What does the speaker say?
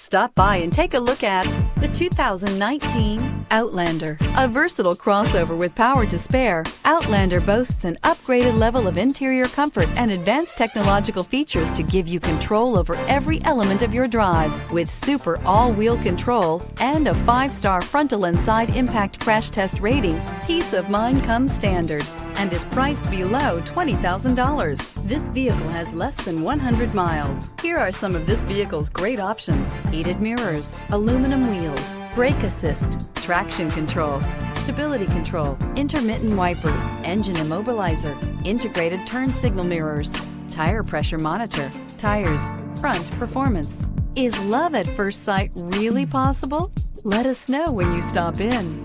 Stop by and take a look at the 2019 Outlander. A versatile crossover with power to spare, Outlander boasts an upgraded level of interior comfort and advanced technological features to give you control over every element of your drive. With super all-wheel control and a 5-star frontal and side impact crash test rating, peace of mind comes standard and is priced below $20,000. This vehicle has less than 100 miles. Here are some of this vehicle's great options: heated mirrors, aluminum wheels, brake assist, traction control, stability control, intermittent wipers, engine immobilizer, integrated turn signal mirrors, tire pressure monitor, tires, front performance. Is love at first sight really possible? Let us know when you stop in.